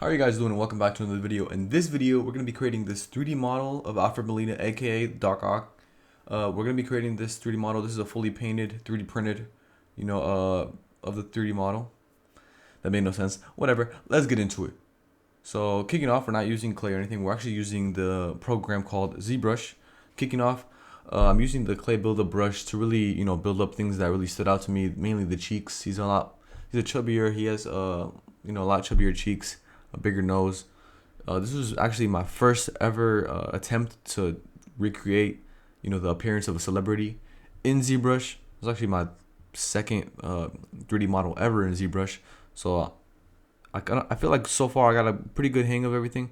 How are you guys doing? Welcome back to another video. In this video, we're going to be creating this 3D model of Alfred Molina, aka Doc Ock. We're going to be creating this 3D model. This is a fully painted, 3D printed, of the 3D model. That made no sense. Whatever. Let's get into it. So kicking off, we're not using clay or anything. We're actually using the program called ZBrush. Kicking off, I'm using the clay buildup brush to really, build up things that really stood out to me. Mainly the cheeks. He's a chubbier. He has, a lot chubbier cheeks, a bigger nose. This was actually my first ever attempt to recreate, the appearance of a celebrity in ZBrush. It was actually my second 3D model ever in ZBrush. So I feel like so far I got a pretty good hang of everything.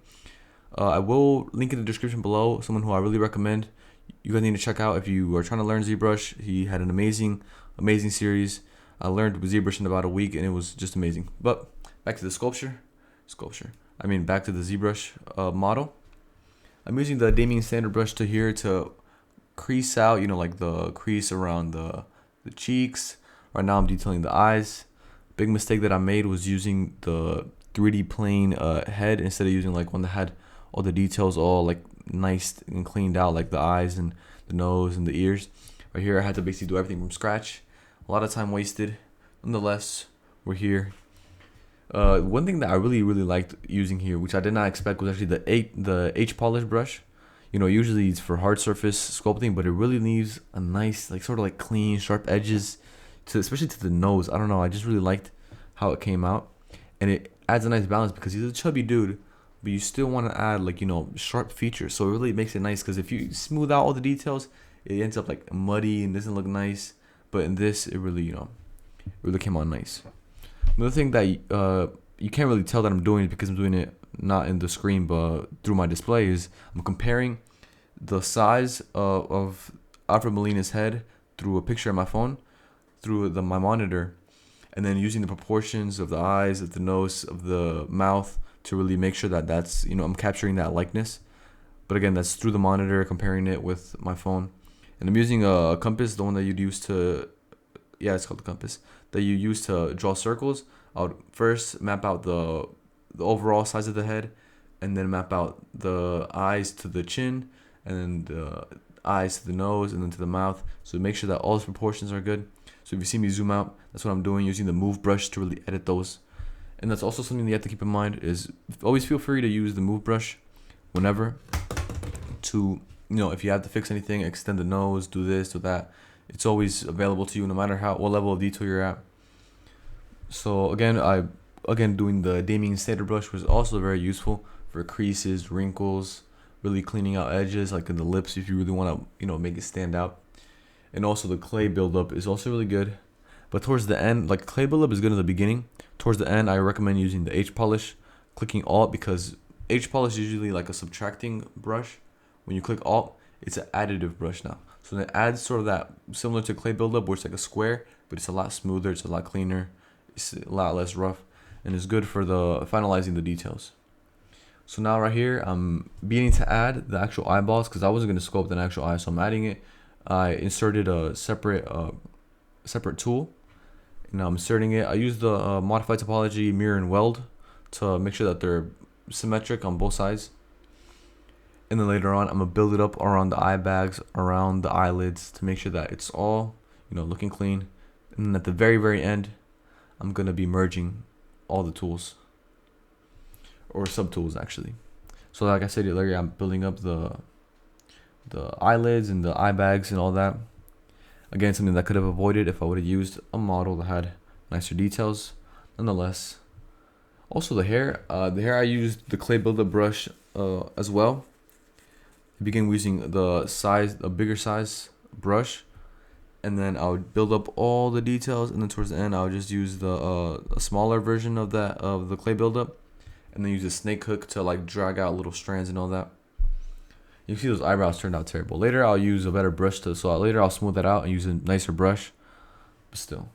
I will link in the description below someone who I really recommend you guys need to check out if you are trying to learn ZBrush. He had an amazing series. I learned ZBrush in about a week and it was just amazing. But back to the back to the ZBrush model. I'm using the Damien standard brush to crease out, like the crease around the cheeks. Right now I'm detailing the eyes. Big mistake that I made was using the 3D plane head instead of using like one that had all the details all like nice and cleaned out, like the eyes and the nose and the ears. Right here I had to basically do everything from scratch. A lot of time wasted. Nonetheless, we're here. One thing that I really liked using here, which I did not expect, was actually the H polish brush. Usually it's for hard surface sculpting, but it really leaves a nice, like sort of like clean, sharp edges, especially to the nose. I don't know, I just really liked how it came out, and it adds a nice balance because he's a chubby dude, but you still want to add like sharp features. So it really makes it nice because if you smooth out all the details, it ends up like muddy and doesn't look nice. But in this, it really really came out nice. Another thing that you can't really tell that I'm doing is because I'm doing it not in the screen but through my display is I'm comparing the size of Alfred Molina's head through a picture on my phone, through my monitor, and then using the proportions of the eyes, of the nose, of the mouth to really make sure that that's, I'm capturing that likeness. But again, that's through the monitor, comparing it with my phone. And I'm using a compass, the one that you'd use to, it's called the compass, that you use to draw circles. I would first map out the overall size of the head, and then map out the eyes to the chin, and then the eyes to the nose, and then to the mouth. So make sure that all those proportions are good. So if you see me zoom out, that's what I'm doing, using the move brush to really edit those. And that's also something that you have to keep in mind is always feel free to use the move brush whenever to, if you have to fix anything, extend the nose, do this, do that. It's always available to you no matter what level of detail you're at. So again doing the Damien standard brush was also very useful for creases, wrinkles, really cleaning out edges like in the lips if you really want to make it stand out. And also the clay buildup is also really good. But towards the end, like clay buildup is good in the beginning. Towards the end, I recommend using the H polish, clicking Alt, because H polish is usually like a subtracting brush. When you click Alt, it's an additive brush now. So it adds sort of that similar to clay buildup where it's like a square, but it's a lot smoother, it's a lot cleaner, it's a lot less rough, and it's good for the finalizing the details. So now right here, I'm beginning to add the actual eyeballs because I wasn't going to sculpt an actual eye, so I'm adding it. I inserted a separate tool. Now I'm inserting it. I use the modify topology mirror and weld to make sure that they're symmetric on both sides. And then later on, I'm gonna build it up around the eye bags, around the eyelids to make sure that it's all, looking clean. And then at the very end, I'm gonna be merging all the tools, or subtools actually. So like I said earlier, I'm building up the eyelids and the eye bags and all that. Again, something that I could have avoided if I would have used a model that had nicer details. Nonetheless, also the hair I used the clay buildup brush as well. I began using a bigger size brush, and then I would build up all the details, and then towards the end I would just use a smaller version of the clay buildup, and then use a snake hook to like drag out little strands and all that. You can see those eyebrows turned out terrible. Later I'll use a better brush later I'll smooth that out and use a nicer brush. But still,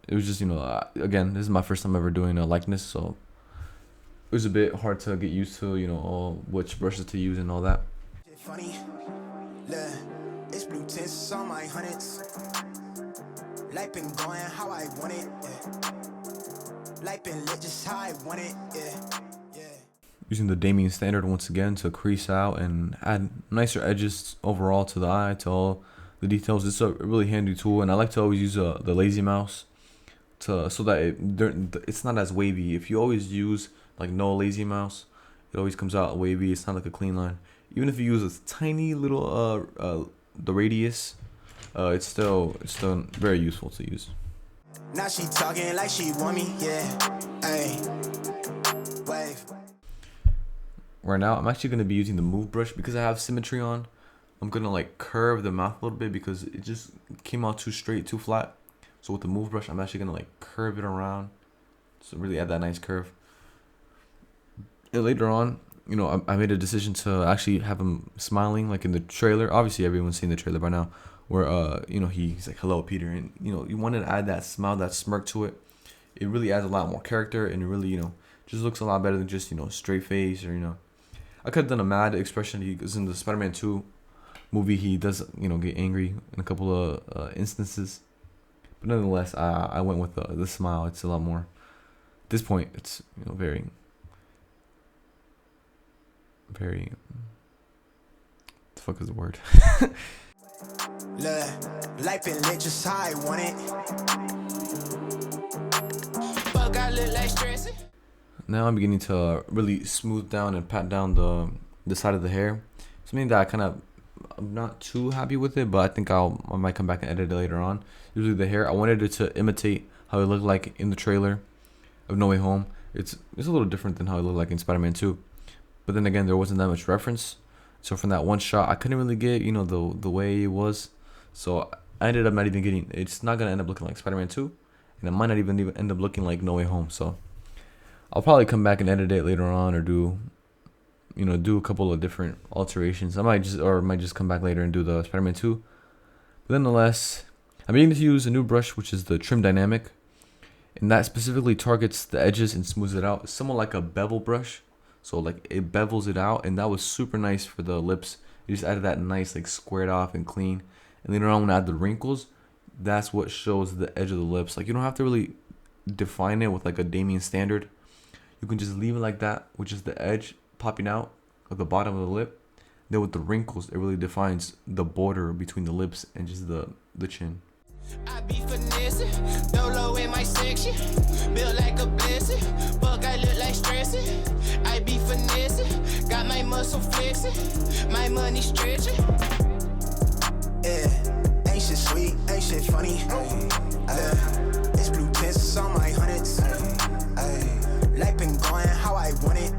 it was just again, this is my first time ever doing a likeness, so it was a bit hard to get used to all which brushes to use and all that. Funny, look, it's blue tints on my hundreds. Life been going how I want it, yeah. Life been lit just how I want it, yeah. Using the Damien standard once again to crease out and add nicer edges overall to the eye, to all the details. It's a really handy tool, and I like to always use the lazy mouse so that it's not as wavy. If you always use like no lazy mouse, it always comes out wavy. It's not like a clean line. Even if you use a tiny little the radius, it's still very useful to use. Now she talking like she want me, yeah. Ay. Wave. Right now, I'm actually gonna be using the move brush because I have symmetry on. I'm gonna like curve the mouth a little bit because it just came out too straight, too flat. So with the move brush, I'm actually gonna like curve it around, so really add that nice curve. And later on, you know, I made a decision to actually have him smiling like in the trailer. Obviously, everyone's seen the trailer by now, where you know, he's like, "Hello, Peter," and you know, you wanted to add that smile, that smirk to it. It really adds a lot more character, and it really, you know, just looks a lot better than just, you know, straight face, or, you know, I could have done a mad expression. He was in the Spider-Man 2 movie. He does, you know, get angry in a couple of instances. But nonetheless, I went with the smile. It's a lot more. At this point, it's, you know, very. The fuck is the word? Look, life been lit just how I want it. Fuck, I look like stressing. Now I'm beginning to really smooth down and pat down the side of the hair. Something that I'm not too happy with it, but I think I might come back and edit it later on. Usually the hair, I wanted it to imitate how it looked like in the trailer of No Way Home. It's a little different than how it looked like in Spider-Man 2. But then again, there wasn't that much reference. So from that one shot, I couldn't really get, you know, the way it was. So I ended up not even getting, it's not going to end up looking like Spider-Man 2. And it might not even end up looking like No Way Home. So I'll probably come back and edit it later on, or do a couple of different alterations. I might just come back later and do the Spider-Man 2. But nonetheless, I'm beginning to use a new brush, which is the Trim Dynamic. And that specifically targets the edges and smooths it out. It's somewhat like a bevel brush. So like it bevels it out, and that was super nice for the lips. You just added that nice, like, squared off and clean. And later on when I add the wrinkles, that's what shows the edge of the lips. Like, you don't have to really define it with like a Damien standard. You can just leave it like that, with just the edge popping out at the bottom of the lip. Then with the wrinkles, it really defines the border between the lips and just the chin. I be finessing, Dolo in my section, built like a blessing, fuck I look like stressing. I be finessing, got my muscle flexing, my money stretching. Yeah, ain't shit sweet, ain't shit funny. It's blue tints on my hundreds. Life been going how I want it.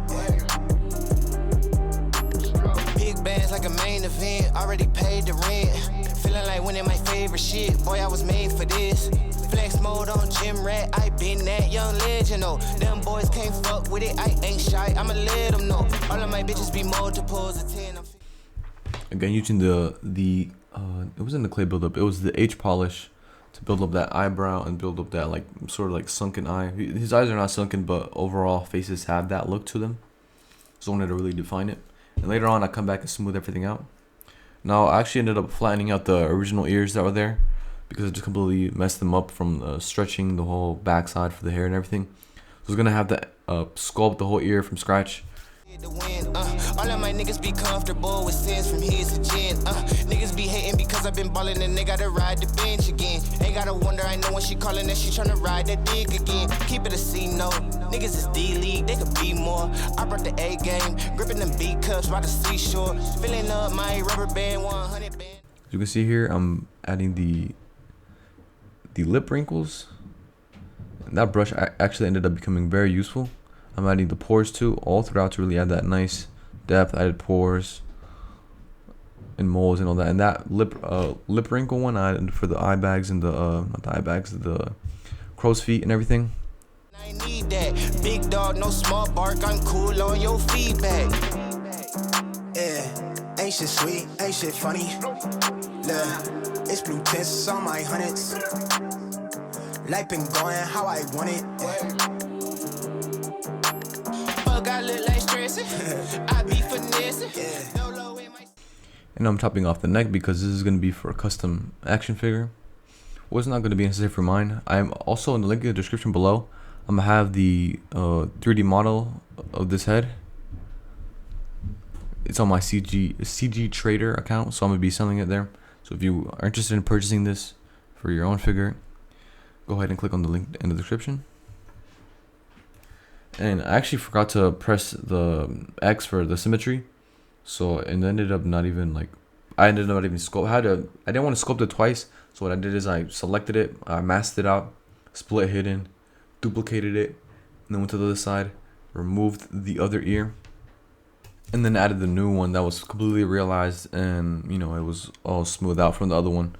Big bands like a main event, already paid the rent. Feeling like winning my favorite shit, boy, I was made for this. Flex mode on gym rat, I been that young legend, oh. Them boys can't fuck with it, I ain't shy, I'ma let them know. All of my bitches be multiples of 10. Again, using it wasn't the clay buildup, it was the H polish to build up that eyebrow and build up that, like, sort of like sunken eye. His eyes are not sunken, but overall faces have that look to them. So I wanted to really define it. And later on, I come back and smooth everything out. Now, I actually ended up flattening out the original ears that were there because it just completely messed them up from stretching the whole backside for the hair and everything. So I was going to have to sculpt the whole ear from scratch. All of my niggas be comfortable with sins from his to gin. Niggas be hating because I've been ballin' and they gotta ride the bench again. Ain't gotta wonder, I know when she callin' that she tryna ride that dick again. Keep it a C note. Niggas is D-League, they could be more. I brought the A game, gripping them B cups by the seashore. Filling up my rubber band 100 band. As you can see here, I'm adding the lip wrinkles. And that brush actually ended up becoming very useful. I'm adding the pores too, all throughout, to really add that nice depth. I added pores and moles and all that. And that lip wrinkle one I added for the eye bags and not the eye bags, the crow's feet and everything. I need that big dog, no small bark. I'm cool on your feedback. Yeah, ain't shit sweet, ain't shit funny. Look, it's blue tints on my hundreds. Life been going how I want it. I look like stressing. I be finessing. And I'm topping off the neck because this is going to be for a custom action figure. Was not going to be necessary for mine. I'm also in the link in the description below. I'm going to have the 3D model of this head. it's on my CG Trader account, so I'm gonna be selling it there. So if you are interested in purchasing this for your own figure, go ahead and click on the link in the description. And I actually forgot to press the X for the symmetry, so it ended up not even like, I ended up not even sculpt. I didn't want to sculpt it twice, so what I did is I selected it, I masked it out, split hidden, duplicated it, and then went to the other side, removed the other ear, and then added the new one that was completely realized, and you know, it was all smoothed out from the other one.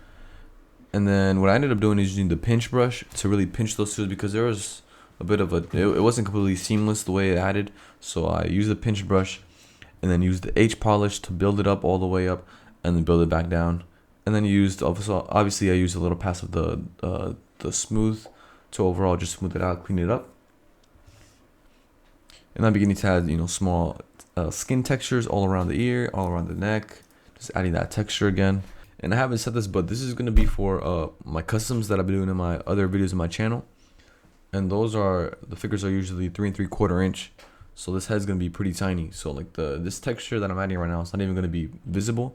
And then what I ended up doing is using the pinch brush to really pinch those two, because there was a bit of it wasn't completely seamless the way it added. So I used the pinch brush and then used the H polish to build it up all the way up and then build it back down. And then obviously I used a little pass of the smooth to overall just smooth it out, clean it up. And I'm beginning to add, you know, small skin textures all around the ear, all around the neck, just adding that texture again. And I haven't said this, but this is going to be for my customs that I've been doing in my other videos on my channel. And the figures are usually 3 3/4 inch. So this head's going to be pretty tiny. So like this texture that I'm adding right now, it's not even going to be visible.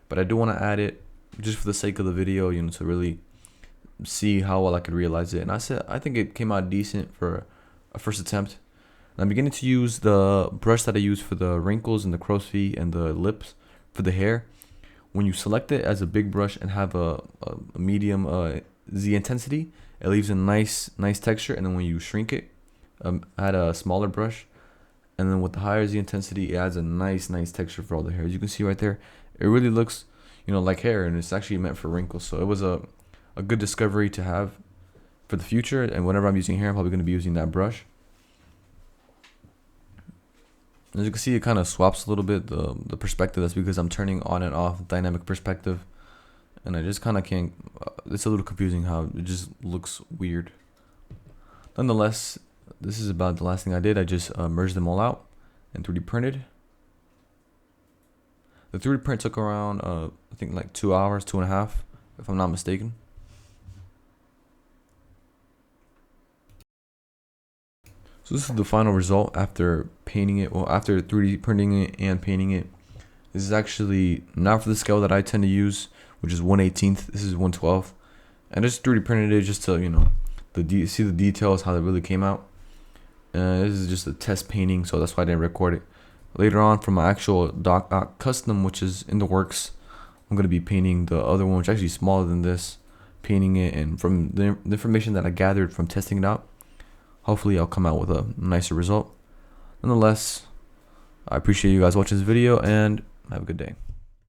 But I do want to add it just for the sake of the video, you know, to really see how well I could realize it. And I think it came out decent for a first attempt. And I'm beginning to use the brush that I use for the wrinkles and the crow's feet and the lips for the hair. When you select it as a big brush and have a medium Z intensity, it leaves a nice texture. And then when you shrink it, add a smaller brush, and then with the higher Z intensity, it adds a nice texture for all the hair. As you can see right there, it really looks, you know, like hair, and it's actually meant for wrinkles. So it was a good discovery to have for the future. And whenever I'm using hair, I'm probably going to be using that brush. As you can see, it kind of swaps a little bit the perspective. That's because I'm turning on and off dynamic perspective, and I just kind of can't. It's a little confusing how it just looks weird. Nonetheless, this is about the last thing I did. I just merged them all out and 3D printed. The 3D print took around I think like 2 hours, 2.5, if I'm not mistaken. So this is the final result after painting it. Well, after 3D printing it and painting it. This is actually not for the scale that I tend to use, which is 1/18. This is 1/12. And I just 3D printed it just to, you know, see the details, how it really came out. This is just a test painting, so that's why I didn't record it. Later on, from my actual Ock custom, which is in the works, I'm going to be painting the other one, which is actually smaller than this, painting it. And from the information that I gathered from testing it out, hopefully I'll come out with a nicer result. Nonetheless, I appreciate you guys watching this video, and have a good day.